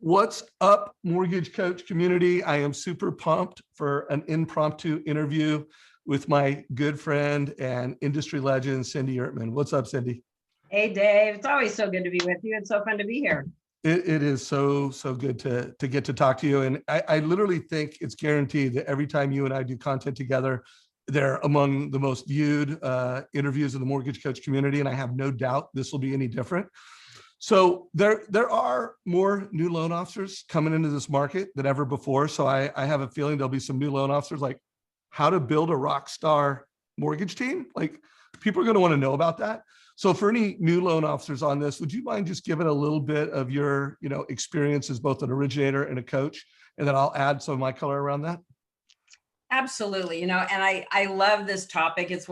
What's up, mortgage coach community? I am super pumped for an impromptu interview with my good friend and industry legend, Cindy Ertman. What's up, Cindy? Hey, Dave. It's always so good to be with you. It's so fun to be here. It is so good to get to talk to you. And I literally think it's guaranteed that every time you and I do content together, they're among the most viewed interviews in the mortgage coach community. And I have no doubt this will be any different. So there are more new loan officers coming into this market than ever before. So I have a feeling there'll be some new loan officers like how to build a Rockstar mortgage team. Like people are going to want to know about that. So for any new loan officers on this, would you mind just giving a little bit of your, experience as both an originator and a coach, and then I'll add some of my color around that? Absolutely. And I love this topic. It's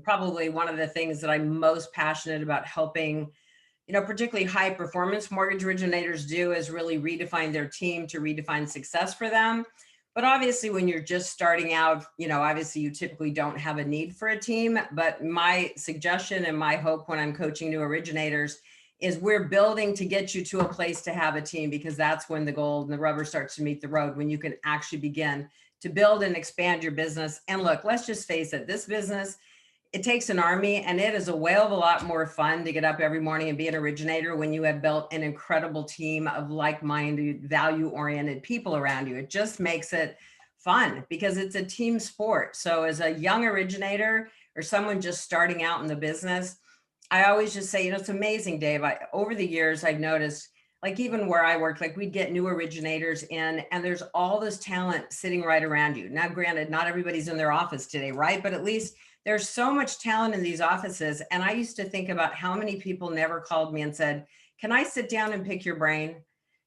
probably one of the things that I'm most passionate about helping, particularly high performance mortgage originators do, is really redefine their team to redefine success for them. But obviously, when you're just starting out, obviously you typically don't have a need for a team. But my suggestion and my hope when I'm coaching new originators is we're building to get you to a place to have a team, because that's when the gold and the rubber starts to meet the road, when you can actually begin to build and expand your business. And look, let's just face it, this business, it takes an army, and it is a whale of a lot more fun to get up every morning and be an originator when you have built an incredible team of like-minded, value-oriented people around you. It just makes it fun because it's a team sport. So as a young originator or someone just starting out in the business, I always just say, it's amazing, Dave. Over the years, I've noticed, like even where I work, like we'd get new originators in and there's all this talent sitting right around you. Now, granted, not everybody's in their office today, right? But at least there's so much talent in these offices. And I used to think about how many people never called me and said, can I sit down and pick your brain?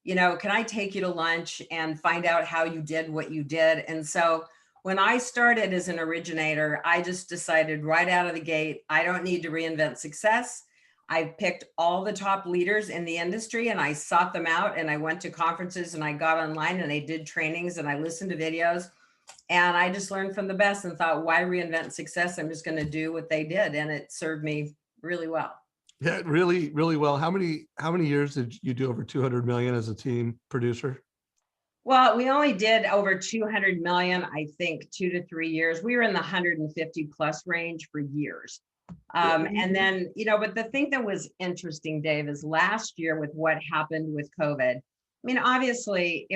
Can I take you to lunch and find out how you did what you did? And so when I started as an originator, I just decided right out of the gate, I don't need to reinvent success. I picked all the top leaders in the industry and I sought them out, and I went to conferences and I got online and I did trainings and I listened to videos. And I just learned from the best and thought, why reinvent success? I'm just going to do what they did. And it served me really well. Yeah, really, really well. How many years did you do over 200 million as a team producer? Well, we only did over 200 million, I think 2 to 3 years. We were in the 150 plus range for years. And then, but the thing that was interesting, Dave, is last year with what happened with COVID, obviously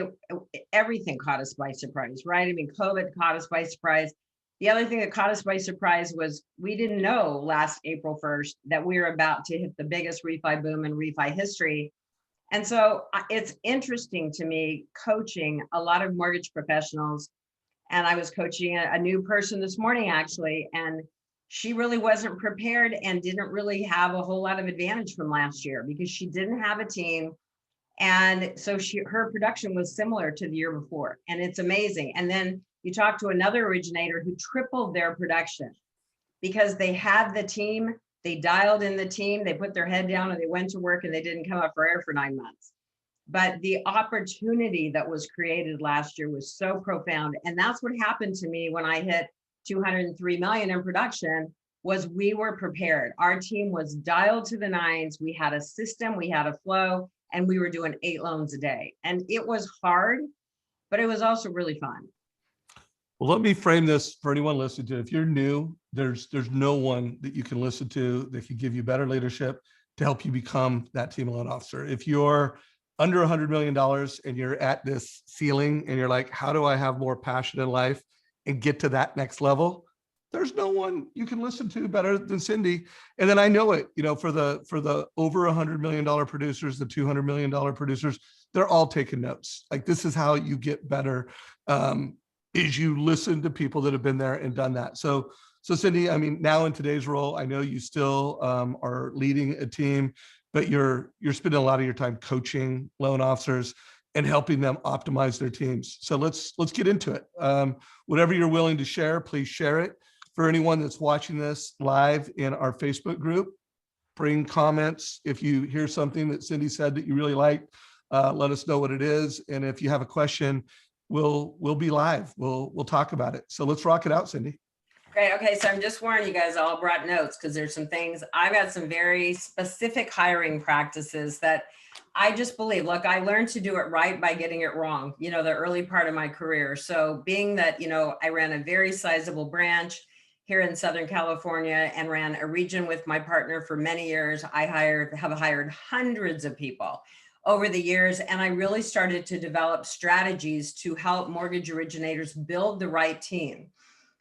everything caught us by surprise, right? COVID caught us by surprise. The other thing that caught us by surprise was we didn't know last April 1st that we were about to hit the biggest refi boom in refi history. And so it's interesting to me coaching a lot of mortgage professionals. And I was coaching a new person this morning, actually, and she really wasn't prepared and didn't really have a whole lot of advantage from last year because she didn't have a team. And so her production was similar to the year before. And it's amazing. And then you talk to another originator who tripled their production because they had the team, they dialed in the team, they put their head down and they went to work and they didn't come up for air for 9 months. But the opportunity that was created last year was so profound. And that's what happened to me when I hit 203 million in production. Was we were prepared. Our team was dialed to the nines. We had a system, we had a flow, and we were doing 8 loans a day. And it was hard, but it was also really fun. Well, let me frame this for anyone listening to it. If you're new, there's no one that you can listen to that can give you better leadership to help you become that team loan officer. If you're under $100 million and you're at this ceiling and you're like, how do I have more passion in life and get to that next level? There's no one you can listen to better than Cindy. And then I know it, for the over $100 million producers, the $200 million producers, they're all taking notes. Like this is how you get better, is you listen to people that have been there and done that. So Cindy, now in today's role, I know you still are leading a team, but you're spending a lot of your time coaching loan officers and helping them optimize their teams. So let's get into it. Whatever you're willing to share, please share it. For anyone that's watching this live in our Facebook group, bring comments. If you hear something that Cindy said that you really liked, let us know what it is. And if you have a question, we'll be live. We'll talk about it. So let's rock it out, Cindy. Great. Okay. So I'm just warning you guys, I all brought notes because there's some things. I've got some very specific hiring practices that I just believe, look, I learned to do it right by getting it wrong, the early part of my career. So being that, I ran a very sizable branch here in Southern California and ran a region with my partner for many years, have hired hundreds of people over the years. And I really started to develop strategies to help mortgage originators build the right team.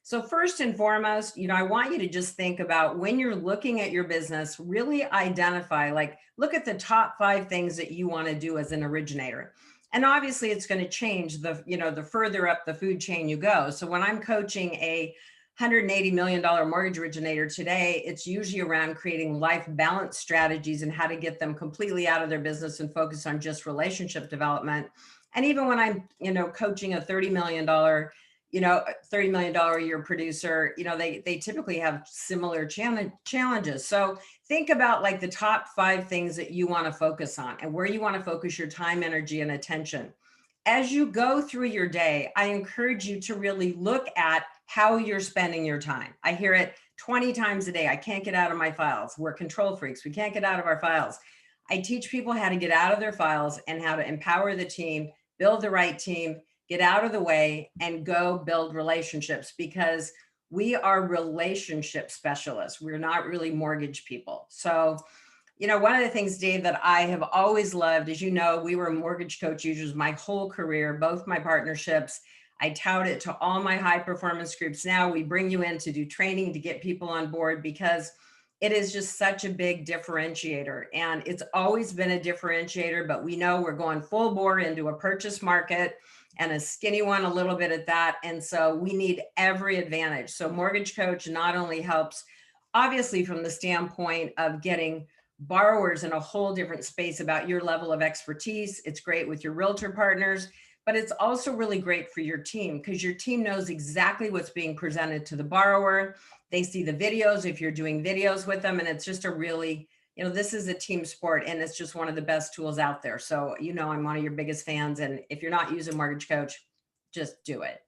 So first and foremost, I want you to just think about when you're looking at your business, really identify, like, look at the top 5 things that you want to do as an originator. And obviously it's going to change the further up the food chain you go. So when I'm coaching a $180 million mortgage originator today, it's usually around creating life balance strategies and how to get them completely out of their business and focus on just relationship development. And even when I'm, coaching a $30 million $30 million a year producer, they typically have similar challenges. So think about like the top 5 things that you want to focus on and where you want to focus your time, energy, and attention. As you go through your day, I encourage you to really look at how you're spending your time. I hear it 20 times a day. I can't get out of my files. We're control freaks. We can't get out of our files. I teach people how to get out of their files and how to empower the team, build the right team, get out of the way, and go build relationships, because we are relationship specialists. We're not really mortgage people. So, one of the things, Dave, that I have always loved, as you know, we were mortgage coach users my whole career, both my partnerships. I tout it to all my high performance groups. Now we bring you in to do training to get people on board, because it is just such a big differentiator. And it's always been a differentiator, but we know we're going full bore into a purchase market, and a skinny one a little bit at that. And so we need every advantage. So Mortgage Coach not only helps, obviously, from the standpoint of getting borrowers in a whole different space about your level of expertise. It's great with your realtor partners, but it's also really great for your team, because your team knows exactly what's being presented to the borrower. They see the videos if you're doing videos with them. And it's just a really, this is a team sport, and it's just one of the best tools out there. So, I'm one of your biggest fans. And if you're not using Mortgage Coach, just do it,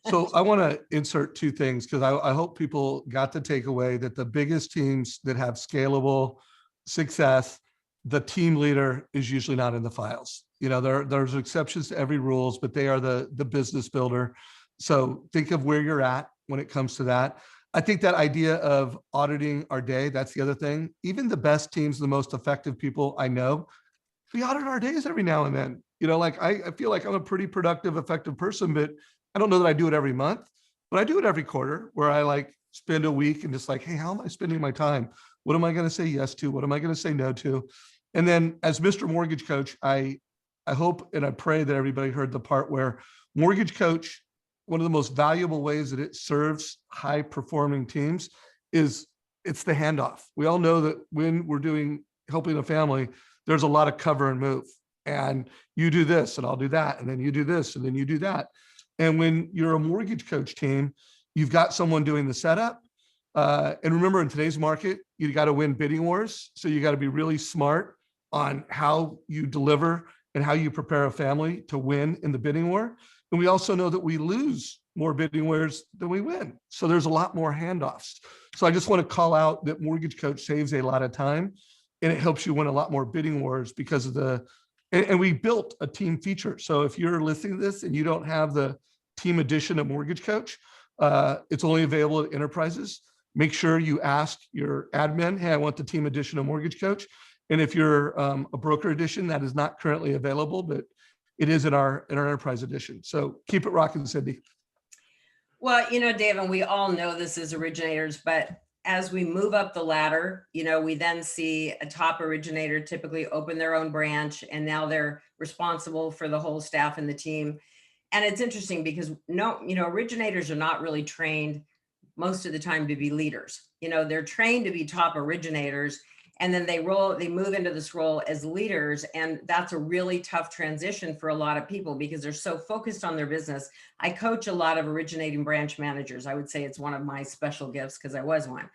So I want to insert 2 things, because I hope people got the takeaway that the biggest teams that have scalable success, the team leader is usually not in the files. There's exceptions to every rules, but they are the business builder. So think of where you're at when it comes to that. I think that idea of auditing our day, that's the other thing. Even the best teams, the most effective people I know, we audit our days every now and then. I feel like I'm a pretty productive, effective person, but I don't know that I do it every month, but I do it every quarter, where I spend a week and just hey, how am I spending my time? What am I going to say yes to? What am I going to say no to? And then as Mr. Mortgage Coach, I hope and I pray that everybody heard the part where Mortgage Coach, one of the most valuable ways that it serves high performing teams is it's the handoff. We all know that when we're helping a family, there's a lot of cover and move, and you do this and I'll do that. And then you do this and then you do that. And when you're a Mortgage Coach team, you've got someone doing the setup. And remember, in today's market, you got to win bidding wars. So you got to be really smart on how you deliver and how you prepare a family to win in the bidding war. And we also know that we lose more bidding wars than we win. So there's a lot more handoffs. So I just want to call out that Mortgage Coach saves a lot of time, and it helps you win a lot more bidding wars because of and we built a team feature. So if you're listening to this and you don't have the team edition of Mortgage Coach, it's only available at enterprises. Make sure you ask your admin, hey, I want the team edition of Mortgage Coach. And if you're a broker edition, that is not currently available, but it is in our enterprise edition. So keep it rocking, Cindy. Well, Dave, and we all know this as originators, but as we move up the ladder, we then see a top originator typically open their own branch, and now they're responsible for the whole staff and the team. And it's interesting because originators are not really trained most of the time to be leaders. They're trained to be top originators, and then they move into this role as leaders. And that's a really tough transition for a lot of people because they're so focused on their business. I coach a lot of originating branch managers. I would say it's one of my special gifts because I was one.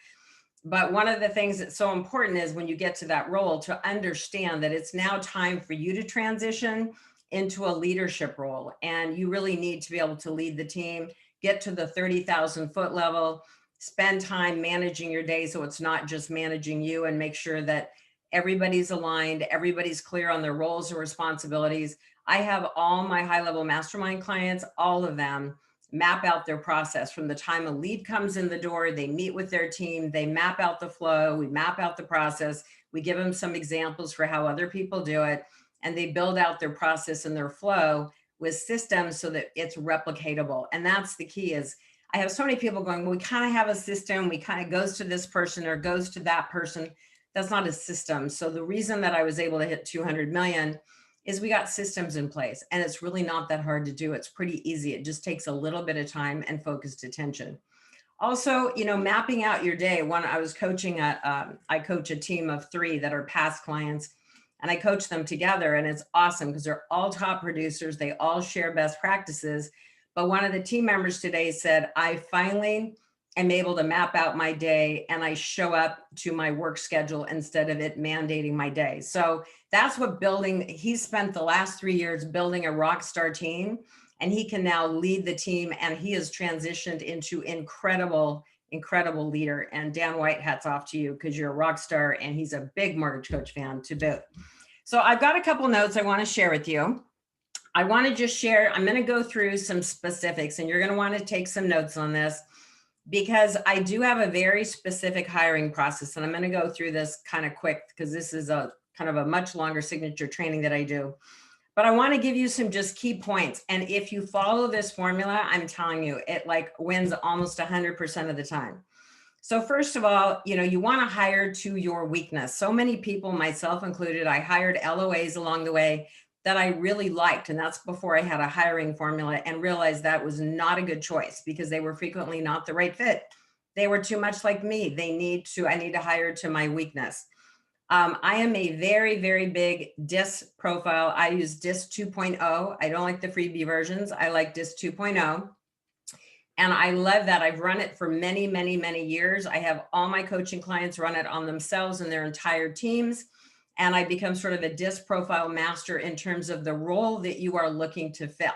But one of the things that's so important is when you get to that role to understand that it's now time for you to transition into a leadership role. And you really need to be able to lead the team, get to the 30,000 foot level, spend time managing your day so it's not just managing you, and make sure that everybody's aligned, everybody's clear on their roles and responsibilities. I have all my high-level mastermind clients, all of them, map out their process from the time a lead comes in the door, they meet with their team, they map out the flow, we map out the process, we give them some examples for how other people do it, and they build out their process and their flow with systems so that it's replicatable. And that's the key. Is I have so many people going, well, we kind of have a system, we kind of goes to this person or goes to that person. That's not a system. So the reason that I was able to hit 200 million is we got systems in place, and it's really not that hard to do. It's pretty easy. It just takes a little bit of time and focused attention. Also, mapping out your day. When I was coaching I coach a team of 3 that are past clients, and I coach them together, and it's awesome because they're all top producers. They all share best practices. But one of the team members today said, I finally am able to map out my day and I show up to my work schedule instead of it mandating my day. So that's what he spent the last 3 years building a Rockstar team, and he can now lead the team, and he has transitioned into incredible leader. And Dan White, hats off to you because you're a rock star, and he's a big mortgage coach fan to boot. So I've got a couple notes I want to share with you. I want to just share, I'm going to go through some specifics, and you're going to want to take some notes on this because I do have a very specific hiring process, and I'm going to go through this kind of quick because this is a kind of a much longer signature training that I do. But I want to give you some just key points. And if you follow this formula, I'm telling you, it like wins almost 100% of the time. So first of all, you want to hire to your weakness. So many people, myself included, I hired LOAs along the way that I really liked. And that's before I had a hiring formula, and realized that was not a good choice because they were frequently not the right fit. They were too much like me. I need to hire to my weakness. I am a very, very big DISC profile. I use DISC 2.0. I don't like the freebie versions. I like DISC 2.0. And I love that. I've run it for many, many, many years. I have all my coaching clients run it on themselves and their entire teams. And I become sort of a DISC profile master in terms of the role that you are looking to fill.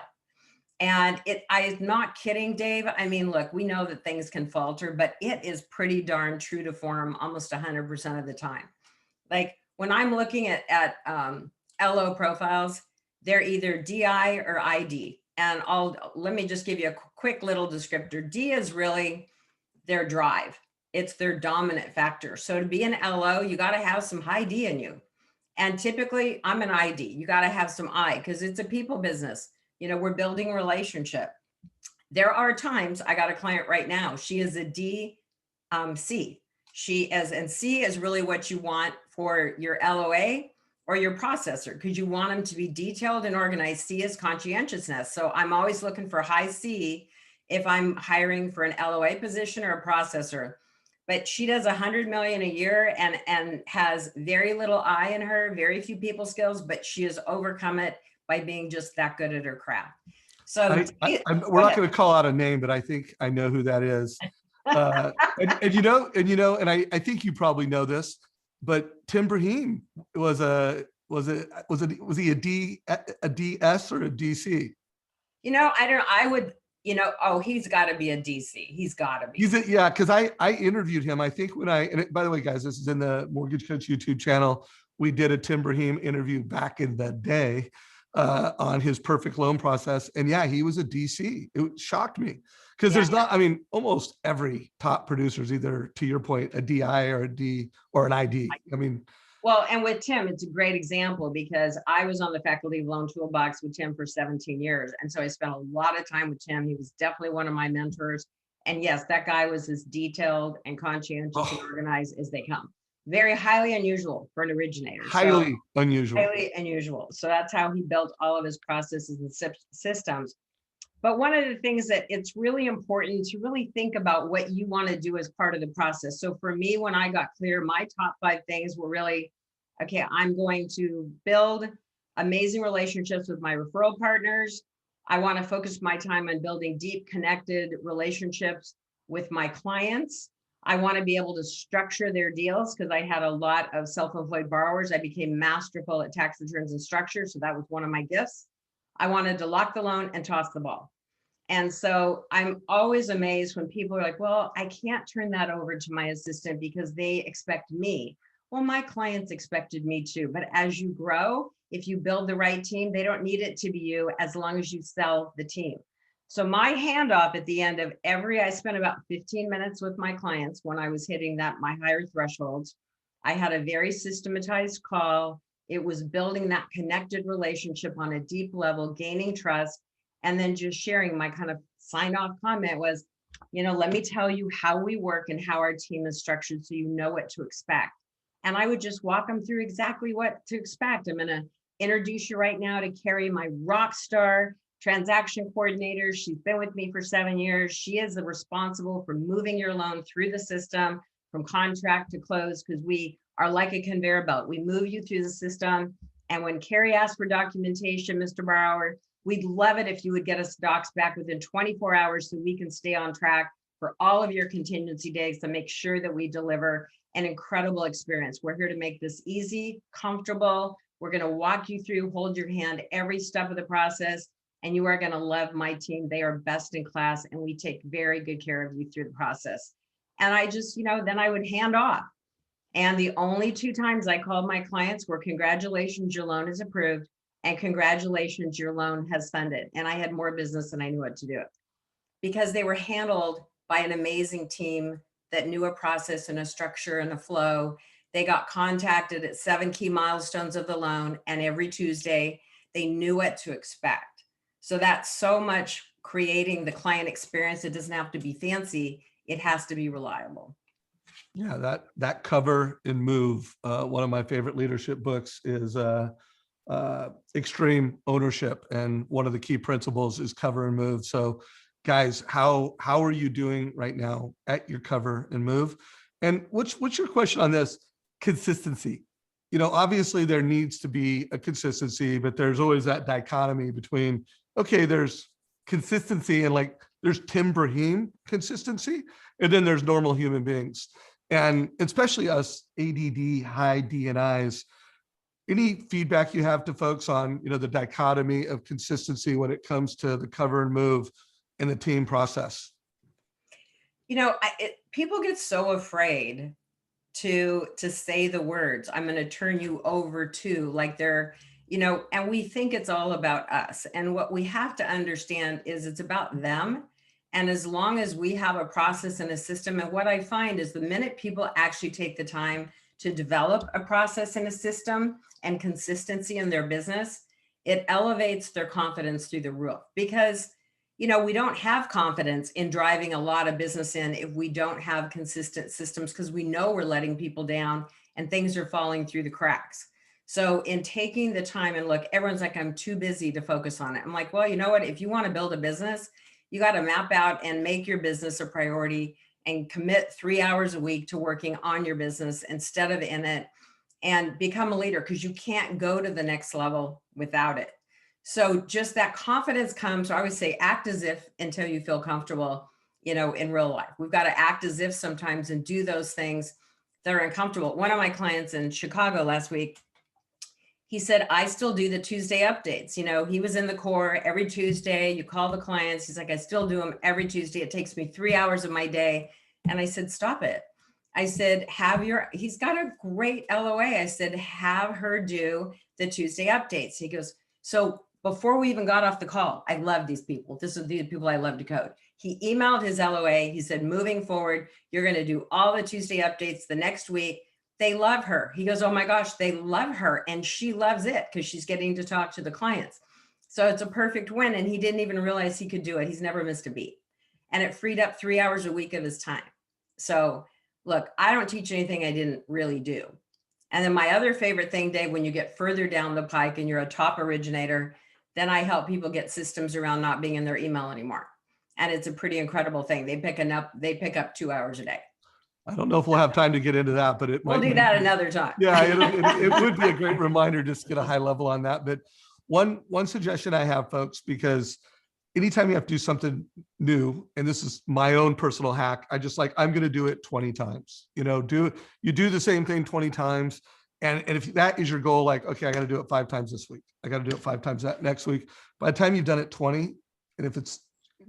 And I'm not kidding, Dave. I mean, look, we know that things can falter, but it is pretty darn true to form almost 100% of the time. Like when I'm looking at LO profiles, they're either DI or ID. And let me just give you a quick little descriptor. D is really their drive. It's their dominant factor. So to be an LO, you got to have some high D in you. And typically I'm an ID. You got to have some I because it's a people business. We're building a relationship. There are times, I got a client right now. She is a D, C. And C is really what you want for your LOA or your processor, because you want them to be detailed and organized. C is conscientiousness. So I'm always looking for high C if I'm hiring for an LOA position or a processor. But she does 100 million a year and has very little I in her, very few people skills, but she has overcome it by being just that good at her craft. So we're not going to call out a name, but I think I know who that is. And I think you probably know this, but Tim Brahim was he a DS or a DC? He's got to be a DC. He's got to be. Because I interviewed him. I think by the way, guys, this is in the Mortgage Coach YouTube channel. We did a Tim Brahim interview back in the day on his perfect loan process. And yeah, he was a DC. It shocked me because there's not, almost every top producer is either, to your point, a DI or a D or an ID. Well, and with Tim, it's a great example because I was on the faculty of Loan Toolbox with Tim for 17 years. And so I spent a lot of time with Tim. He was definitely one of my mentors. And yes, that guy was as detailed and conscientious and organized as they come. Very highly unusual for an originator. Highly unusual. So that's how he built all of his processes and systems. But one of the things that it's really important to really think about what you want to do as part of the process. So for me, when I got clear, my top 5 things were really, okay, I'm going to build amazing relationships with my referral partners. I want to focus my time on building deep, connected relationships with my clients. I want to be able to structure their deals because I had a lot of self-employed borrowers. I became masterful at tax returns and structure. So that was one of my gifts. I wanted to lock the loan and toss the ball. And so I'm always amazed when people are like, well, I can't turn that over to my assistant because they expect me. Well, my clients expected me to, but as you grow, if you build the right team, they don't need it to be you as long as you sell the team. So my handoff at the end of I spent about 15 minutes with my clients when I was hitting my higher thresholds. I had a very systematized call. It was building that connected relationship on a deep level, gaining trust, and then just sharing. My kind of sign off comment was, let me tell you how we work and how our team is structured so you know what to expect. And I would just walk them through exactly what to expect. I'm going to introduce you right now to Carrie, my Rockstar transaction coordinator. She's been with me for 7 years. She is the responsible for moving your loan through the system from contract to close, because we are like a conveyor belt. We move you through the system. And when Carrie asks for documentation, Mr. Brower, we'd love it if you would get us docs back within 24 hours so we can stay on track for all of your contingency days to make sure that we deliver an incredible experience. We're here to make this easy, comfortable. We're going to walk you through, hold your hand every step of the process, and you are going to love my team. They are best in class, and we take very good care of you through the process. And I just, then I would hand off. And the only 2 times I called my clients were congratulations, your loan is approved, and congratulations, your loan has funded. And I had more business than I knew what to do, because they were handled by an amazing team that knew a process and a structure and a flow. They got contacted at 7 key milestones of the loan, and every Tuesday they knew what to expect. So that's so much creating the client experience. It doesn't have to be fancy. It has to be reliable. Yeah, that Cover and Move. One of my favorite leadership books is Extreme Ownership, and one of the key principles is cover and move. So, guys, how are you doing right now at your cover and move? And what's your question on this? Consistency. Obviously there needs to be a consistency, but there's always that dichotomy between, okay, there's consistency and like there's Tim Brahim consistency, and then there's normal human beings. And especially us ADD high DNIs, any feedback you have to folks on, the dichotomy of consistency when it comes to the cover and move in the team process? People get so afraid to say the words, I'm going to turn you over to, like they're, and we think it's all about us. And what we have to understand is it's about them. And as long as we have a process and a system, and what I find is the minute people actually take the time to develop a process and a system and consistency in their business, it elevates their confidence through the roof. Because, we don't have confidence in driving a lot of business in if we don't have consistent systems, because we know we're letting people down and things are falling through the cracks. So in taking the time, and look, everyone's like, I'm too busy to focus on it. I'm like, well, you know what? If you want to build a business, you got to map out and make your business a priority and commit 3 hours a week to working on your business instead of in it, and become a leader, because you can't go to the next level without it. So just that confidence comes. So I always say, act as if until you feel comfortable, in real life. We've got to act as if sometimes and do those things that are uncomfortable. One of my clients in Chicago last week, he said, I still do the Tuesday updates. He was in the core every Tuesday. You call the clients. He's like, I still do them every Tuesday. It takes me 3 hours of my day. And I said, stop it. I said, he's got a great LOA. I said, have her do the Tuesday updates. He goes, so before we even got off the call, I love these people. This is the people I love to code. He emailed his LOA. He said, moving forward, you're going to do all the Tuesday updates the next week. They love her. He goes, oh my gosh, they love her. And she loves it because she's getting to talk to the clients. So it's a perfect win. And he didn't even realize he could do it. He's never missed a beat. And it freed up 3 hours a week of his time. So look, I don't teach anything I didn't really do. And then my other favorite thing, Dave, when you get further down the pike and you're a top originator, then I help people get systems around not being in their email anymore. And it's a pretty incredible thing. They pick up 2 hours a day. I don't know if we'll have time to get into that, but we'll do that another time. Yeah, it would be a great reminder just to get a high level on that. But one suggestion I have, folks, because anytime you have to do something new, and this is my own personal hack, I'm going to do it 20 times. You do the same thing 20 times. And if that is your goal, like, okay, I got to do it 5 times this week. I got to do it 5 times that next week. By the time you've done it 20, and if it's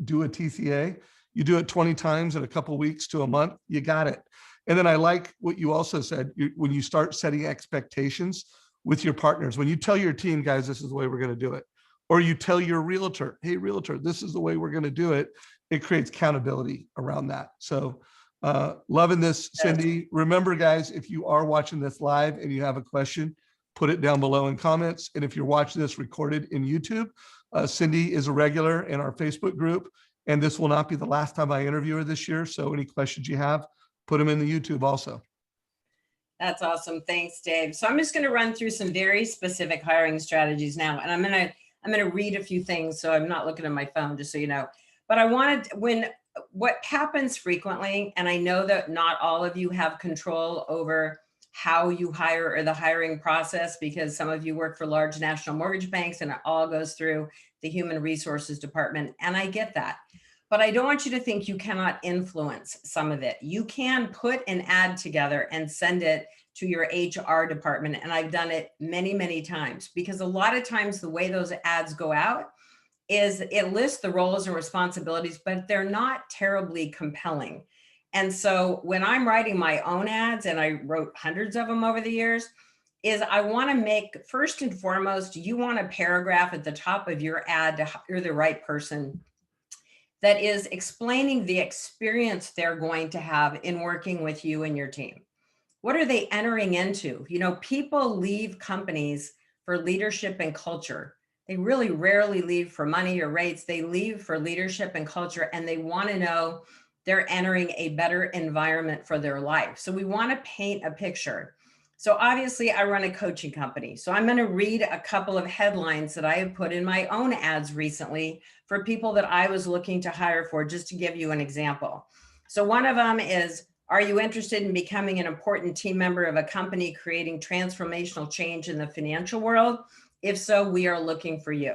do a TCA, you do it 20 times in a couple of weeks to a month, you got it. And then I like what you also said, when you start setting expectations with your partners, when you tell your team, guys, this is the way we're going to do it, or you tell your realtor, hey, realtor, this is the way we're going to do it, it creates accountability around that. So loving this, Cindy. Remember, guys, if you are watching this live and you have a question, put it down below in comments. And if you're watching this recorded in YouTube, Cindy is a regular in our Facebook group, and this will not be the last time I interview her this year. So any questions you have, put them in the YouTube also. That's awesome. Thanks, Dave. So I'm just going to run through some very specific hiring strategies now, and I'm going to read a few things. So I'm not looking at my phone, just so you know. But I wanted, what happens frequently, and I know that not all of you have control over how you hire or the hiring process, because some of you work for large national mortgage banks and it all goes through the human resources department. And I get that. But I don't want you to think you cannot influence some of it. You can put an ad together and send it to your HR department. And I've done it many, many times, because a lot of times the way those ads go out is it lists the roles and responsibilities, but they're not terribly compelling. And so when I'm writing my own ads, and I wrote hundreds of them over the years, is I want to make, first and foremost, you want a paragraph at the top of your ad to hire the right person that is explaining the experience they're going to have in working with you and your team. What are they entering into? You know, people leave companies for leadership and culture. They really rarely leave for money or rates. They leave for leadership and culture, and they want to know they're entering a better environment for their life. So we want to paint a picture. So obviously I run a coaching company. So I'm going to read a couple of headlines that I have put in my own ads recently for people that I was looking to hire for, just to give you an example. So one of them is, are you interested in becoming an important team member of a company creating transformational change in the financial world? If so, we are looking for you.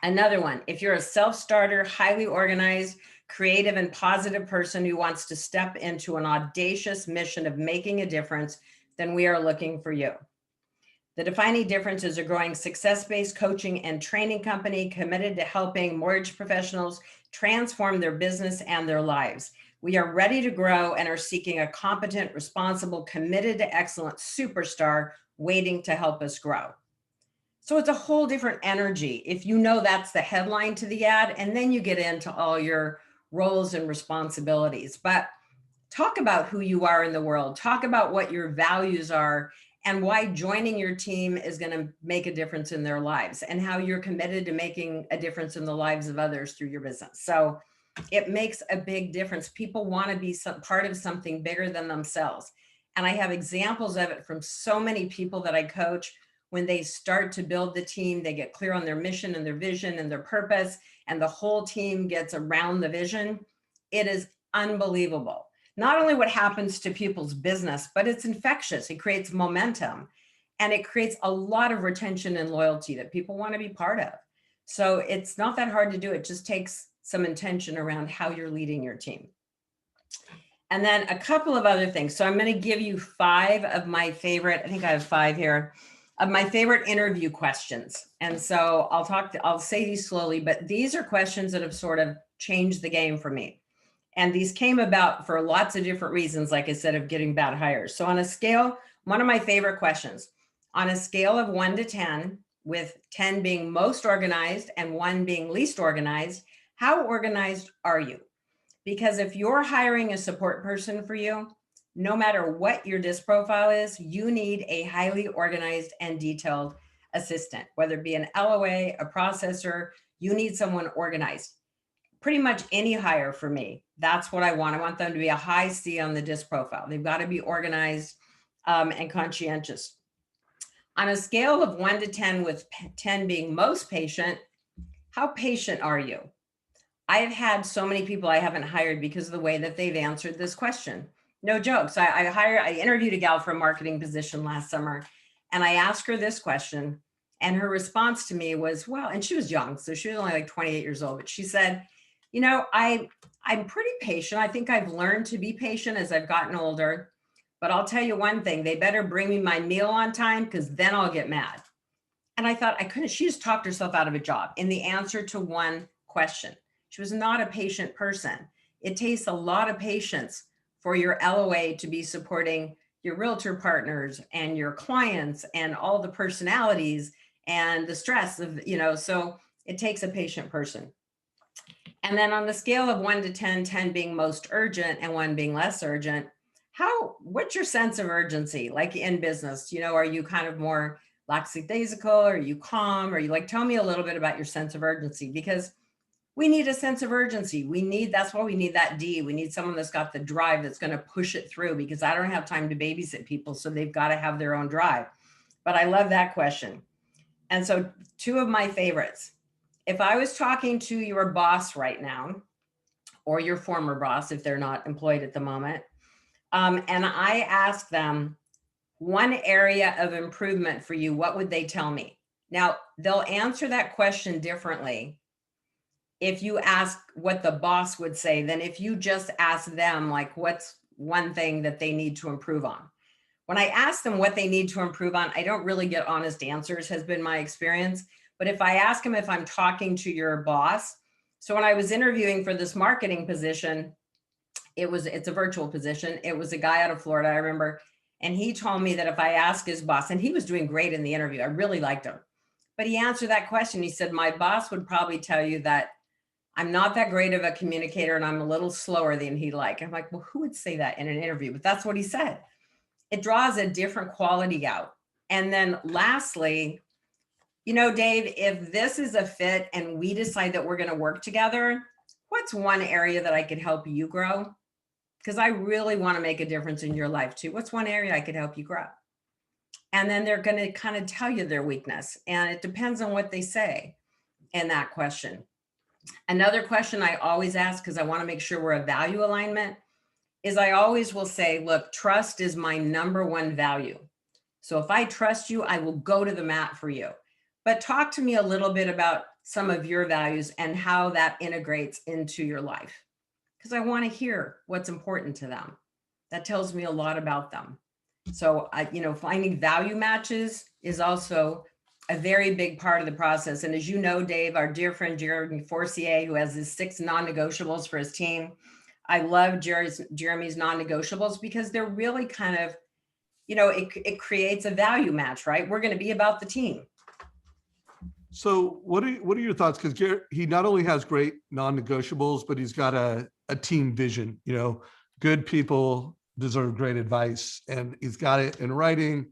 Another one, if you're a self-starter, highly organized, creative, and positive person who wants to step into an audacious mission of making a difference, then we are looking for you. The Defining Difference is a growing success-based coaching and training company committed to helping mortgage professionals transform their business and their lives. We are ready to grow and are seeking a competent, responsible, committed to excellence superstar waiting to help us grow. So it's a whole different energy if you know that's the headline to the ad, and then you get into all your roles and responsibilities. But talk about who you are in the world. Talk about what your values are and why joining your team is going to make a difference in their lives, and how you're committed to making a difference in the lives of others through your business. So it makes a big difference. People want to be part of something bigger than themselves. And I have examples of it from so many people that I coach. When they start to build the team, they get clear on their mission and their vision and their purpose, and the whole team gets around the vision. It is unbelievable. Not only what happens to people's business, but it's infectious. It creates momentum, and it creates a lot of retention and loyalty that people want to be part of. So it's not that hard to do. It just takes some intention around how you're leading your team. And then a couple of other things. So I'm going to give you 5 of my favorite, I think I have 5 here, of my favorite interview questions. And so I'll say these slowly, but these are questions that have sort of changed the game for me. And these came about for lots of different reasons, like I said, of getting bad hires. So on a scale, one of my favorite questions, on a scale of 1 to 10, with 10 being most organized and 1 being least organized, how organized are you? Because if you're hiring a support person for you, no matter what your DISC profile is, you need a highly organized and detailed assistant, whether it be an LOA, a processor, you need someone organized. Pretty much any hire for me, that's what I want. I want them to be a high C on the DISC profile. They've got to be organized and conscientious. On a scale of 1 to 10, with 10 being most patient, how patient are you? I've had so many people I haven't hired because of the way that they've answered this question. No jokes. I interviewed a gal for a marketing position last summer, and I asked her this question, and her response to me was, well, and she was young, so she was only like 28 years old, but she said, you know, I'm pretty patient. I think I've learned to be patient as I've gotten older, but I'll tell you one thing, they better bring me my meal on time, because then I'll get mad. And I thought, she just talked herself out of a job in the answer to one question. She was not a patient person. It takes a lot of patience for your LOA to be supporting your realtor partners and your clients and all the personalities and the stress of, so it takes a patient person. And then on the scale of 1 to 10, 10 being most urgent and 1 being less urgent, what's your sense of urgency? Like in business, are you kind of more lackadaisical? Are you calm? Are you like, tell me a little bit about your sense of urgency, because we need a sense of urgency. That's why we need that D. We need someone that's got the drive that's going to push it through, because I don't have time to babysit people. So they've got to have their own drive. But I love that question. And so 2 of my favorites, if I was talking to your boss right now, or your former boss, if they're not employed at the moment, and I asked them one area of improvement for you, what would they tell me? Now, they'll answer that question differently if you ask what the boss would say than if you just ask them, like, what's one thing that they need to improve on. When I ask them what they need to improve on, I don't really get honest answers, has been my experience. But if I ask them if I'm talking to your boss, so when I was interviewing for this marketing position, it's a virtual position. It was a guy out of Florida, I remember. And he told me that if I ask his boss, and he was doing great in the interview, I really liked him. But he answered that question. He said, my boss would probably tell you that I'm not that great of a communicator and I'm a little slower than he'd like. I'm like, well, who would say that in an interview? But that's what he said. It draws a different quality out. And then lastly, Dave, if this is a fit and we decide that we're going to work together, what's one area that I could help you grow? Because I really want to make a difference in your life too. What's one area I could help you grow? And then they're going to kind of tell you their weakness. And it depends on what they say in that question. Another question I always ask, because I want to make sure we're a value alignment, is I always will say, look, trust is my number 1 value. So if I trust you, I will go to the mat for you. But talk to me a little bit about some of your values and how that integrates into your life, because I want to hear what's important to them. That tells me a lot about them. So finding value matches is also a very big part of the process. And as you know, Dave, our dear friend Jeremy Forcier, who has his 6 non-negotiables for his team, I love Jeremy's non-negotiables because they're really kind of, it creates a value match, right? We're going to be about the team. So what are your thoughts? Because he not only has great non-negotiables, but he's got a team vision. Good people deserve great advice, and he's got it in writing.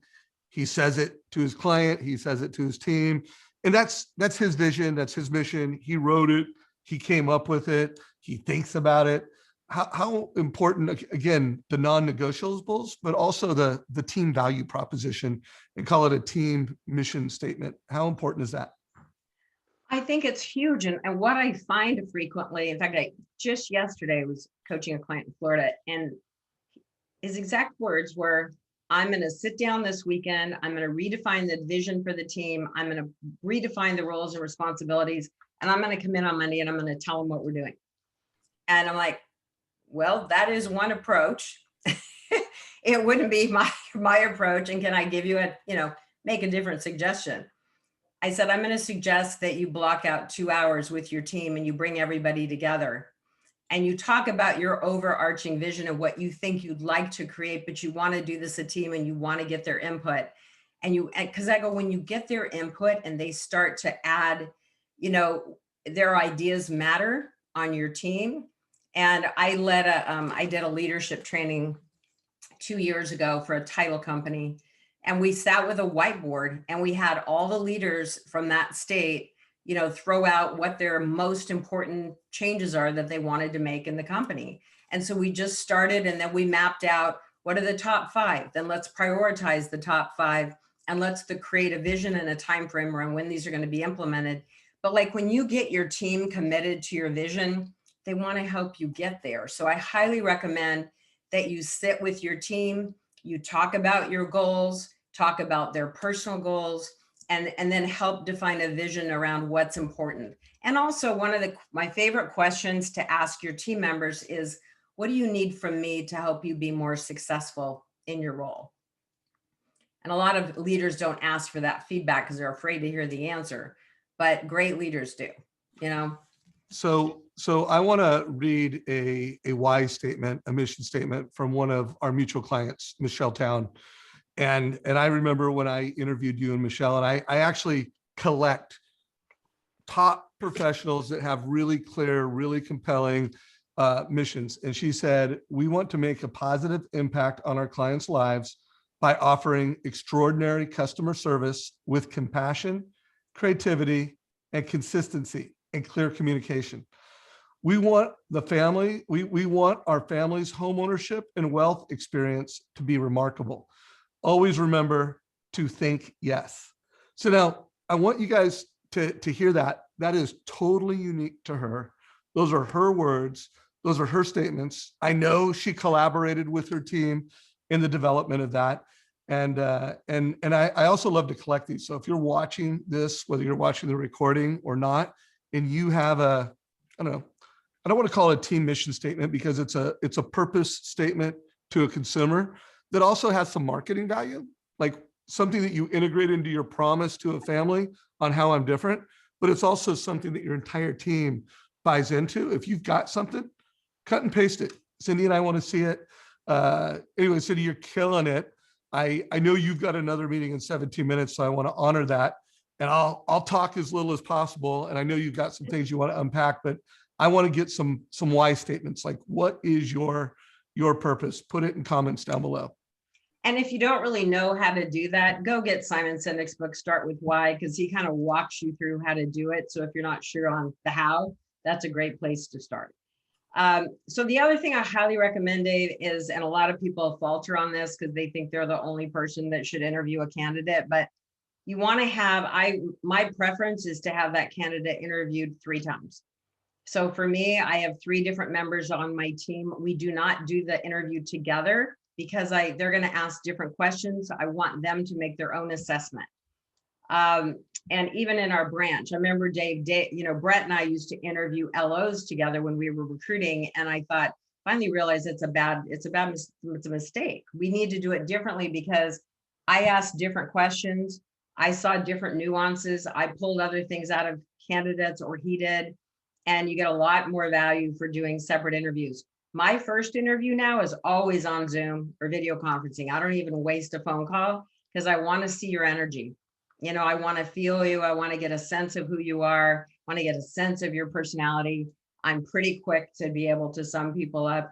He says it to his client. He says it to his team, and that's his vision. That's his mission. He wrote it. He came up with it. He thinks about it. How important, again, the non-negotiables, but also the team value proposition, and call it a team mission statement. How important is that? I think it's huge. And what I find frequently, in fact, just yesterday was coaching a client in Florida, and his exact words were, I'm going to sit down this weekend. I'm going to redefine the vision for the team. I'm going to redefine the roles and responsibilities. And I'm going to come in on Monday and I'm going to tell them what we're doing. And I'm like, well, that is one approach. It wouldn't be my approach. And can I give you make a different suggestion? I said, I'm going to suggest that you block out 2 hours with your team and you bring everybody together and you talk about your overarching vision of what you think you'd like to create, but you want to do this a team and you want to get their input. Because I go, when you get their input and they start to add, their ideas matter on your team. And I did a leadership training 2 years ago for a title company. And we sat with a whiteboard and we had all the leaders from that state, throw out what their most important changes are that they wanted to make in the company. And so we just started, and then we mapped out what are the top 5. Then let's prioritize the top 5 and let's create a vision and a time frame around when these are going to be implemented. But like when you get your team committed to your vision, they want to help you get there. So I highly recommend that you sit with your team, you talk about your goals, talk about their personal goals, and then help define a vision around what's important. And also one of my favorite questions to ask your team members is, what do you need from me to help you be more successful in your role? And a lot of leaders don't ask for that feedback because they're afraid to hear the answer, but great leaders do, So I want to read a why statement, a mission statement from one of our mutual clients, Michelle Town. And I remember when I interviewed you and Michelle, and I actually collect top professionals that have really clear, really compelling missions. And she said, we want to make a positive impact on our clients' lives by offering extraordinary customer service with compassion, creativity, and consistency and clear communication. We want the family, we want our family's homeownership and wealth experience to be remarkable. Always remember to think yes. So now I want you guys to hear that. That is totally unique to her. Those are her words. Those are her statements. I know she collaborated with her team in the development of that. And I also love to collect these. So if you're watching this, whether you're watching the recording or not, and you have a, I don't know, I don't want to call it a team mission statement because it's a purpose statement to a consumer that also has some marketing value, like something that you integrate into your promise to a family on how I'm different, but it's also something that your entire team buys into. If you've got something, cut and paste it. Cindy and I want to see it. Anyway, Cindy, you're killing it. I know you've got another meeting in 17 minutes, so I want to honor that. And I'll talk as little as possible. And I know you've got some things you want to unpack, but I want to get some why statements. Like, what is your purpose? Put it in comments down below. And if you don't really know how to do that, go get Simon Sinek's book, Start With Why, because he kind of walks you through how to do it. So if you're not sure on the how, that's a great place to start. So the other thing I highly recommend, Dave, is, and a lot of people falter on this because they think they're the only person that should interview a candidate, but you want to have, my preference is to have that candidate interviewed 3 times. So for me, I have 3 different members on my team. We do not do the interview together because they're going to ask different questions. I want them to make their own assessment. And even in our branch, I remember Dave, Brett and I used to interview LOs together when we were recruiting. And I thought, finally realized it's a mistake. We need to do it differently because I asked different questions. I saw different nuances. I pulled other things out of candidates, or he did. And you get a lot more value for doing separate interviews. My first interview now is always on Zoom or video conferencing. I don't even waste a phone call because I want to see your energy. I want to feel you. I want to get a sense of who you are. I want to get a sense of your personality. I'm pretty quick to be able to sum people up.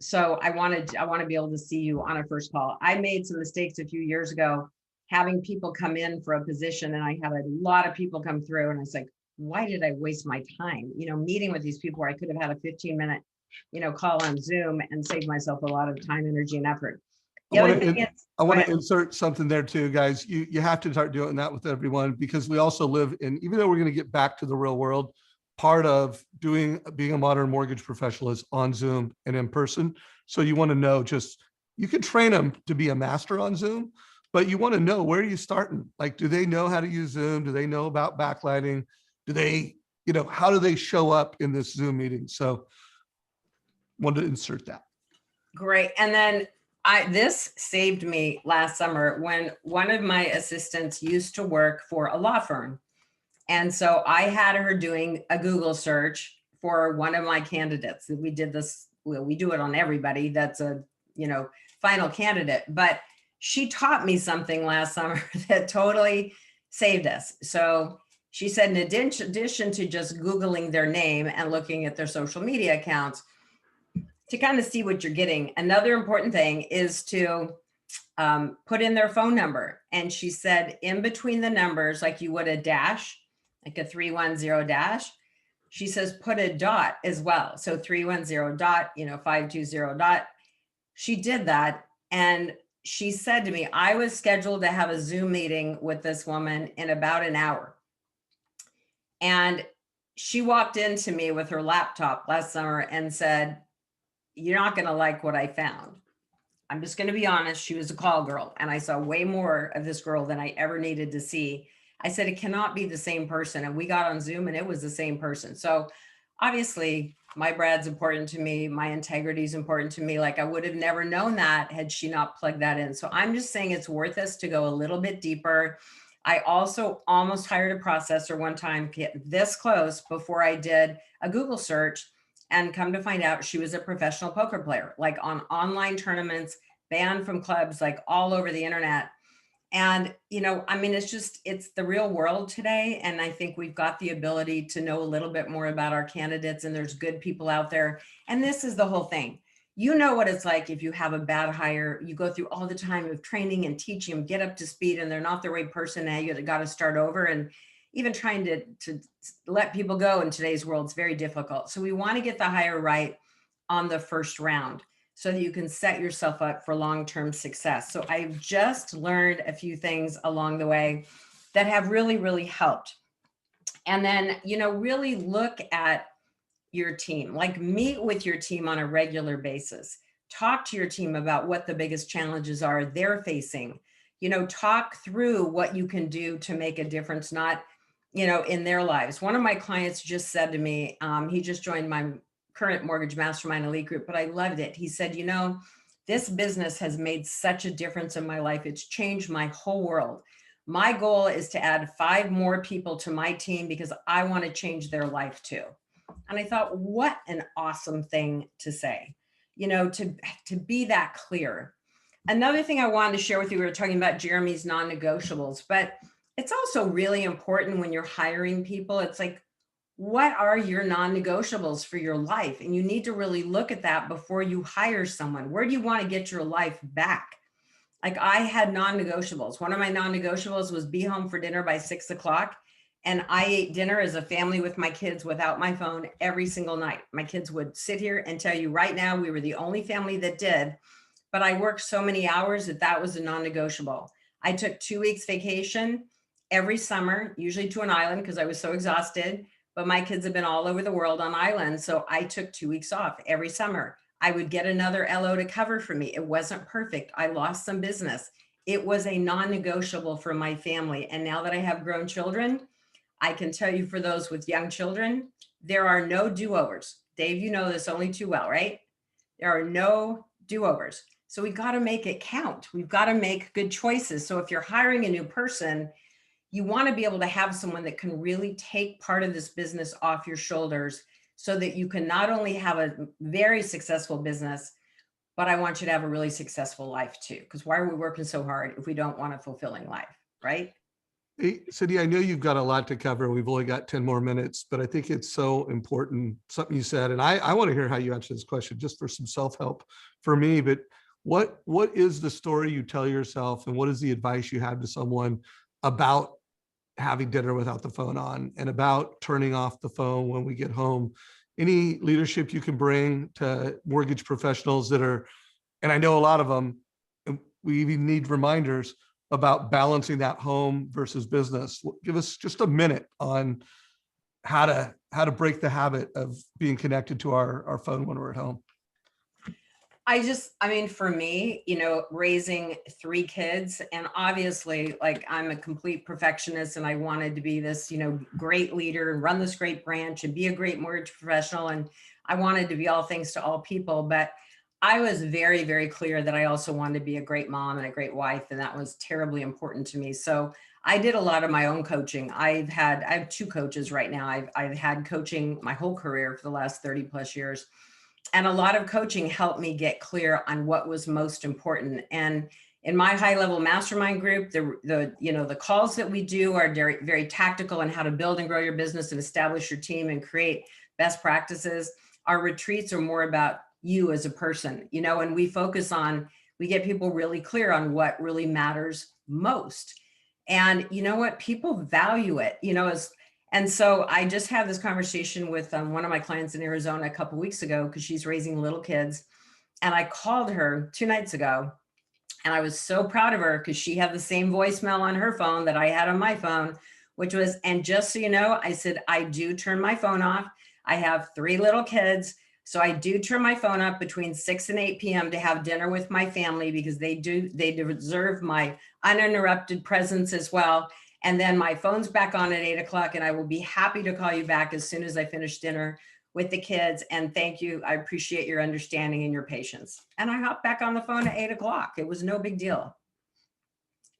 So I want to be able to see you on a first call. I made some mistakes a few years ago, having people come in for a position, and I had a lot of people come through, and I was like, why did I waste my time, meeting with these people where I could have had a 15-minute, call on Zoom and save myself a lot of time, energy, and effort. I want to insert something there too, guys. You have to start doing that with everyone, because we also live in, even though we're going to get back to the real world, part of being a modern mortgage professional is on Zoom and in person. So you want to know, you can train them to be a master on Zoom, but you want to know, where are you starting? Like, do they know how to use Zoom? Do they know about backlighting? Do they, how do they show up in this Zoom meeting? So wanted to insert that. Great. And then this saved me last summer when one of my assistants used to work for a law firm. And so I had her doing a Google search for one of my candidates. We did this, we do it on everybody that's a, final candidate, but she taught me something last summer that totally saved us. So she said, in addition to just Googling their name and looking at their social media accounts, to kind of see what you're getting, another important thing is to put in their phone number. And she said, in between the numbers, like you would a dash, like a 310 dash, she says, put a dot as well. So 310 dot, 520 dot. She did that. And she said to me, I was scheduled to have a Zoom meeting with this woman in about an hour. And she walked into me with her laptop last summer and said, you're not going to like what I found. I'm just going to be honest. She was a call girl, and I saw way more of this girl than I ever needed to see. I said, it cannot be the same person. And we got on Zoom and it was the same person. So obviously my Brad's important to me. My integrity is important to me. Like, I would have never known that had she not plugged that in. So I'm just saying it's worth us to go a little bit deeper. I also almost hired a processor one time, get this close before I did a Google search, and come to find out she was a professional poker player, like on online tournaments, banned from clubs, like all over the internet. And, I mean, it's the real world today. And I think we've got the ability to know a little bit more about our candidates, and there's good people out there. And this is the whole thing. You know what it's like if you have a bad hire, you go through all the time of training and teaching them, get up to speed, and they're not the right person. Now you got to start over. And even trying to let people go in today's world is very difficult. So we want to get the hire right on the first round, so that you can set yourself up for long-term success. So I've just learned a few things along the way that have really, really helped. And then, really look at your team, like meet with your team on a regular basis. Talk to your team about what the biggest challenges are they're facing. Talk through what you can do to make a difference, not, in their lives. One of my clients just said to me, he just joined my current mortgage mastermind elite group, but I loved it. He said, this business has made such a difference in my life. It's changed my whole world. My goal is to add 5 more people to my team because I want to change their life too. And I thought, what an awesome thing to say, to be that clear. Another thing I wanted to share with you, we were talking about Jeremy's non-negotiables, but it's also really important when you're hiring people. It's like, what are your non-negotiables for your life? And you need to really look at that before you hire someone. Where do you want to get your life back? Like I had non-negotiables. One of my non-negotiables was be home for dinner by 6 o'clock. And I ate dinner as a family with my kids without my phone every single night. My kids would sit here and tell you right now, we were the only family that did, but I worked so many hours that was a non-negotiable. I took 2 weeks vacation every summer, usually to an island because I was so exhausted. But my kids have been all over the world on islands. So I took 2 weeks off every summer. I would get another LO to cover for me. It wasn't perfect. I lost some business. It was a non-negotiable for my family. And now that I have grown children, I can tell you, for those with young children, there are no do-overs. Dave, you know this only too well, right? There are no do-overs. So we got to make it count. We've got to make good choices. So if you're hiring a new person, you want to be able to have someone that can really take part of this business off your shoulders, so that you can not only have a very successful business, but I want you to have a really successful life too. Because why are we working so hard if we don't want a fulfilling life, right? Hey, Cindy, I know you've got a lot to cover. We've only got 10 more minutes, but I think it's so important, something you said, and I want to hear how you answer this question just for some self-help for me. But what is the story you tell yourself, and what is the advice you have to someone about having dinner without the phone on, and about turning off the phone when we get home? Any leadership you can bring to mortgage professionals that are, and I know a lot of them, we even need reminders about balancing that home versus business. Give us just a minute on how to break the habit of being connected to our phone when we're at home. I mean, for me, raising 3 kids, and obviously, like, I'm a complete perfectionist, and I wanted to be this, great leader and run this great branch and be a great mortgage professional. And I wanted to be all things to all people, but I was very, very clear that I also wanted to be a great mom and a great wife. And that was terribly important to me. So I did a lot of my own coaching. I have 2 coaches right now. I've had coaching my whole career for the last 30 plus years. And a lot of coaching helped me get clear on what was most important. And in my high level mastermind group, the calls that we do are very, very tactical on how to build and grow your business and establish your team and create best practices. Our retreats are more about you as a person, and we get people really clear on what really matters most. And you know what? People value it, and so I just had this conversation with one of my clients in Arizona a couple of weeks ago, because she's raising little kids. And I called her 2 nights ago, and I was so proud of her because she had the same voicemail on her phone that I had on my phone, which was, and just so you know, I said, I do turn my phone off. I have 3 little kids. So I do turn my phone up between 6 and 8 p.m. to have dinner with my family, because they deserve my uninterrupted presence as well. And then my phone's back on at 8 o'clock, and I will be happy to call you back as soon as I finish dinner with the kids. And thank you. I appreciate your understanding and your patience. And I hopped back on the phone at 8 o'clock. It was no big deal.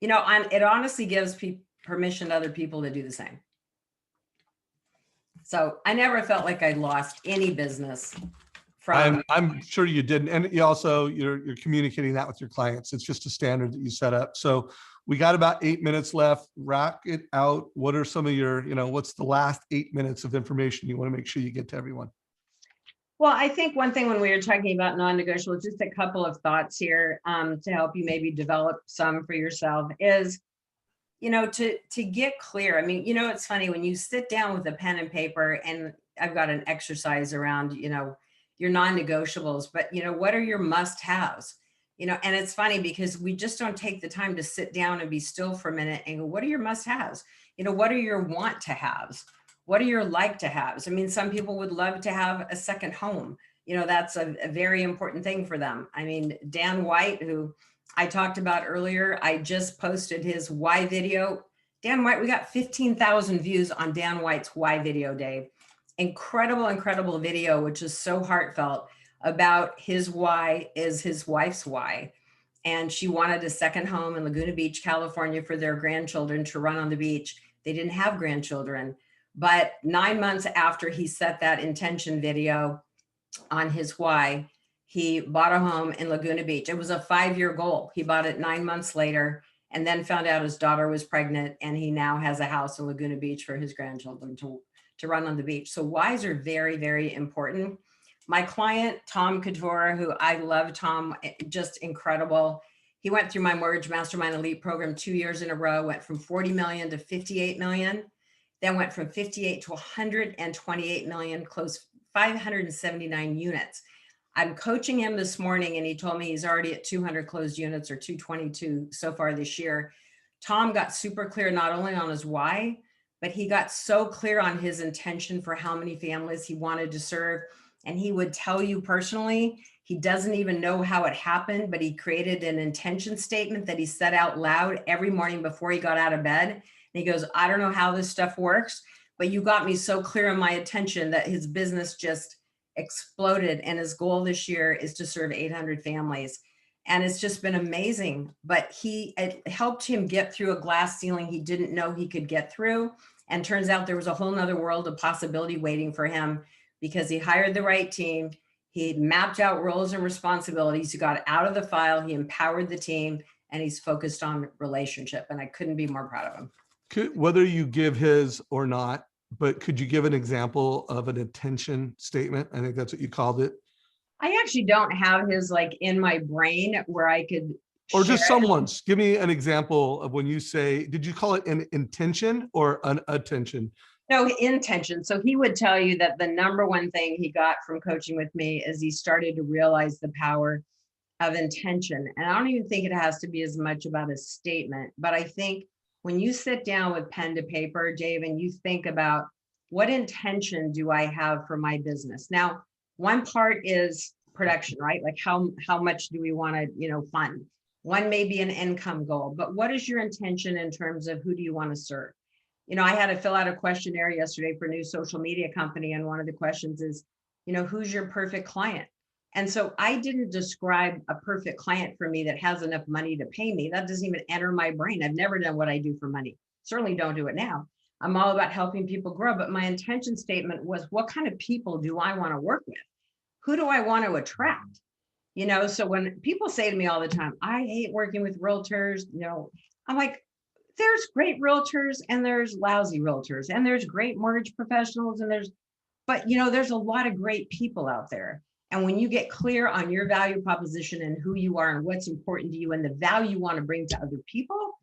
And it honestly gives permission to other people to do the same. So I never felt like I lost any business from. I'm sure you didn't. And you also, you're communicating that with your clients. It's just a standard that you set up. So we got about 8 minutes left. Rock it out. What are some of your, what's the last 8 minutes of information you want to make sure you get to everyone? Well, I think one thing when we were talking about non-negotiable, just a couple of thoughts here to help you maybe develop some for yourself is, to get clear. I mean, it's funny when you sit down with a pen and paper, and I've got an exercise around, your non-negotiables, but what are your must-haves? And it's funny because we just don't take the time to sit down and be still for a minute and go, what are your must-haves? What are your want to haves? What are your like to haves? I mean, some people would love to have a second home. That's a very important thing for them. I mean, Dan White, who I talked about earlier, I just posted his why video. Dan White, we got 15,000 views on Dan White's why video, Dave. Incredible, incredible video, which is so heartfelt about his why is his wife's why. And she wanted a second home in Laguna Beach, California for their grandchildren to run on the beach. They didn't have grandchildren. But 9 months after he set that intention video on his why, he bought a home in Laguna Beach. It was a 5-year goal. He bought it 9 months later and then found out his daughter was pregnant. And he now has a house in Laguna Beach for his grandchildren to run on the beach. So whys are very, very important. My client, Tom Couture, who I love, Tom, just incredible. He went through my Mortgage Mastermind Elite program 2 years in a row, went from 40 million to 58 million. Then went from 58 to 128 million, closed 579 units. I'm coaching him this morning and he told me he's already at 200 closed units or 222 so far this year. Tom got super clear not only on his why, but he got so clear on his intention for how many families he wanted to serve. And he would tell you personally, he doesn't even know how it happened, but he created an intention statement that he said out loud every morning before he got out of bed. And he goes, I don't know how this stuff works, but you got me so clear on my attention that his business just exploded. And his goal this year is to serve 800 families. And it's just been amazing. But it helped him get through a glass ceiling he didn't know he could get through. And turns out there was a whole nother world of possibility waiting for him because he hired the right team. He mapped out roles and responsibilities. He got out of the file. He empowered the team and he's focused on relationship. And I couldn't be more proud of him. Whether you give his or not, but could you give an example of an intention statement? I think that's what you called it. I actually don't have his like in my brain where I could. Or just someone's. Give me an example of when you say, did you call it an intention or an attention? No, intention. So he would tell you that the number one thing he got from coaching with me is he started to realize the power of intention. And I don't even think it has to be as much about a statement, but I think when you sit down with pen to paper, Dave, and you think about what intention do I have for my business? Now, one part is production, right? Like how much do we want to, fund? One may be an income goal, but what is your intention in terms of who do you want to serve? I had to fill out a questionnaire yesterday for a new social media company. And one of the questions is, who's your perfect client? And so I didn't describe a perfect client for me that has enough money to pay me. That doesn't even enter my brain. I've never done what I do for money. Certainly don't do it now. I'm all about helping people grow. But my intention statement was, what kind of people do I want to work with? Who do I want to attract? So when people say to me all the time, I hate working with realtors, I'm like, there's great realtors and there's lousy realtors and there's great mortgage professionals but there's a lot of great people out there. And when you get clear on your value proposition and who you are and what's important to you and the value you want to bring to other people,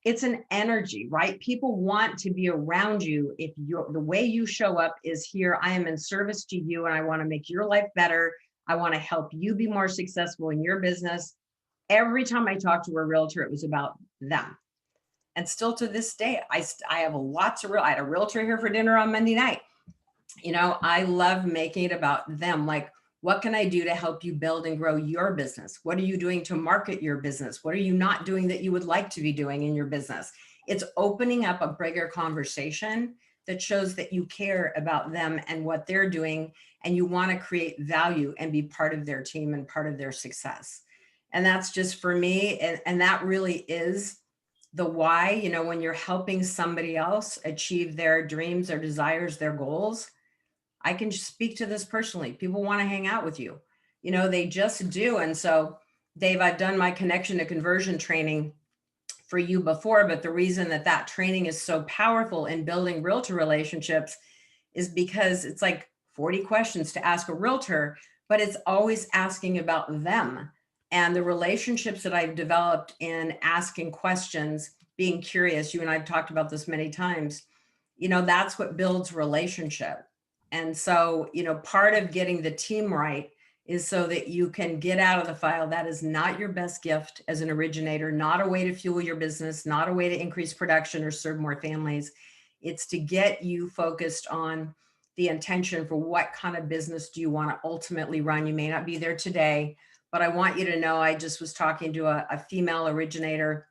it's an energy, right? People want to be around you if the way you show up is here. I am in service to you and I want to make your life better. I want to help you be more successful in your business. Every time I talked to a realtor, it was about them. And still to this day, I have I had a realtor here for dinner on Monday night. I love making it about them. Like, what can I do to help you build and grow your business? What are you doing to market your business? What are you not doing that you would like to be doing in your business? It's opening up a bigger conversation that shows that you care about them and what they're doing, and you want to create value and be part of their team and part of their success. And that's just for me. And that really is the why, when you're helping somebody else achieve their dreams, their desires, their goals. I can just speak to this personally. People want to hang out with you. They just do. And so, Dave, I've done my connection to conversion training for you before, but the reason that that training is so powerful in building realtor relationships is because it's like 40 questions to ask a realtor, but it's always asking about them and the relationships that I've developed in asking questions, being curious. You and I've talked about this many times. That's what builds relationship. And so, part of getting the team right is so that you can get out of the file. That is not your best gift as an originator, not a way to fuel your business, not a way to increase production or serve more families. It's to get you focused on the intention for what kind of business do you want to ultimately run. You may not be there today, but I want you to know, I just was talking to a female originator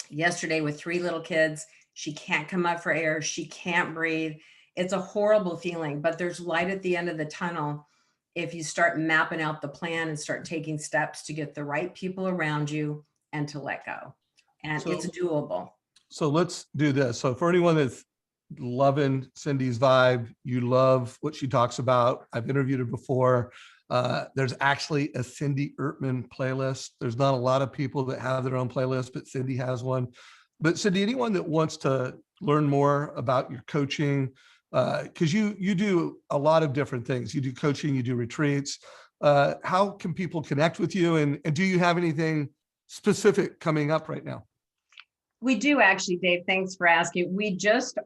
yesterday with 3 little kids. She can't come up for air. She can't breathe. It's a horrible feeling, but there's light at the end of the tunnel if you start mapping out the plan and start taking steps to get the right people around you and to let go. And it's doable. So let's do this. So for anyone that's loving Cindy's vibe, you love what she talks about. I've interviewed her before. There's actually a Cindy Ertman playlist. There's not a lot of people that have their own playlist, but Cindy has one. But Cindy, anyone that wants to learn more about your coaching, because you do a lot of different things. You do coaching, you do retreats. How can people connect with you? And do you have anything specific coming up right now? We do actually, Dave. Thanks for asking. We just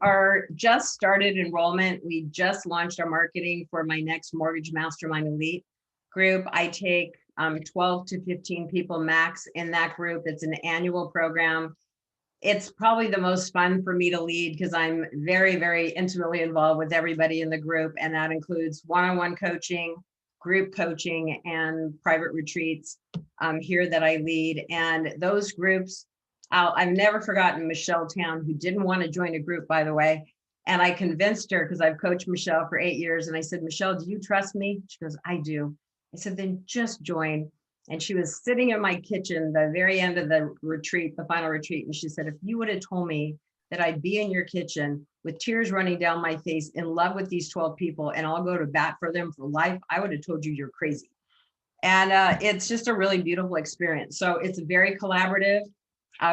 started enrollment. We just launched our marketing for my next Mortgage Mastermind Elite group. I take 12 to 15 people max in that group. It's an annual program. It's probably the most fun for me to lead because I'm very, very intimately involved with everybody in the group. And that includes one-on-one coaching, group coaching, and private retreats here that I lead. And those groups, I've never forgotten Michelle Town, who didn't want to join a group, by the way. And I convinced her, because I've coached Michelle for 8 years. And I said, Michelle, do you trust me? She goes, I do. I said, then just join. And she was sitting in my kitchen, the very end of the retreat, the final retreat. And she said, if you would have told me that I'd be in your kitchen with tears running down my face, in love with these 12 people, and I'll go to bat for them for life, I would have told you you're crazy. And it's just a really beautiful experience. So it's very collaborative.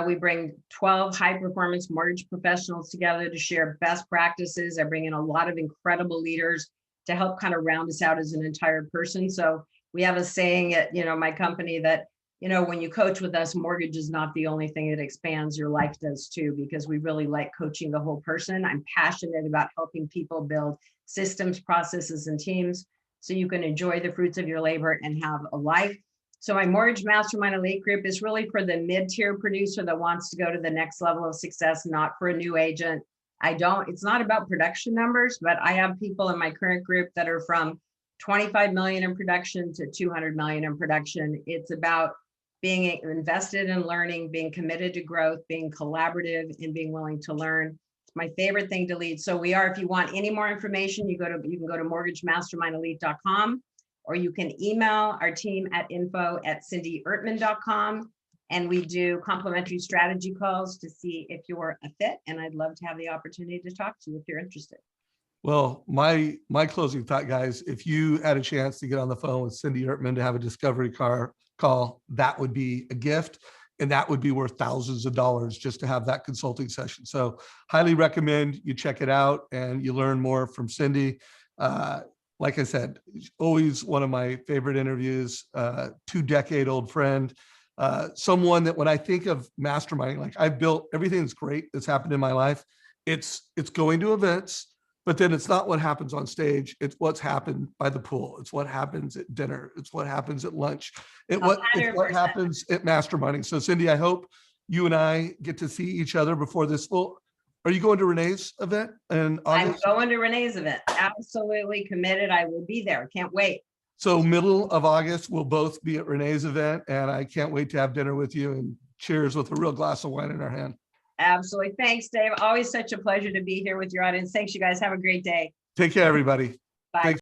We bring 12 high performance mortgage professionals together to share best practices. I bring in a lot of incredible leaders to help kind of round us out as an entire person. So we have a saying at, my company that, when you coach with us, mortgage is not the only thing that expands, your life does too, because we really like coaching the whole person. I'm passionate about helping people build systems, processes, and teams so you can enjoy the fruits of your labor and have a life. So my Mortgage Mastermind Elite group is really for the mid-tier producer that wants to go to the next level of success, not for a new agent. It's not about production numbers, but I have people in my current group that are from 25 million in production to 200 million in production. It's about being invested in learning, being committed to growth, being collaborative, and being willing to learn. It's my favorite thing to lead. So if you want any more information, you can go to mortgagemastermindelite.com, or you can email our team at info@cindyrtman.com. And we do complimentary strategy calls to see if you're a fit. And I'd love to have the opportunity to talk to you if you're interested. Well, my closing thought, guys, if you had a chance to get on the phone with Cindy Ertman to have a discovery call, that would be a gift. And that would be worth thousands of dollars just to have that consulting session. So highly recommend you check it out and you learn more from Cindy. Like I said, always one of my favorite interviews, 2-decade-old friend, someone that when I think of masterminding, like I've built everything that's great that's happened in my life. It's going to events, but then it's not what happens on stage. It's what's happened by the pool. It's what happens at dinner. It's what happens at lunch. It's what happens at masterminding. So Cindy, I hope you and I get to see each other before this. Well, are you going to Renee's event in August? I'm going to Renee's event. Absolutely committed. I will be there. Can't wait. So middle of August, we'll both be at Renee's event, and I can't wait to have dinner with you and cheers with a real glass of wine in our hand. Absolutely. Thanks, Dave. Always such a pleasure to be here with your audience. Thanks, you guys. Have a great day. Take care, everybody. Bye. Thanks.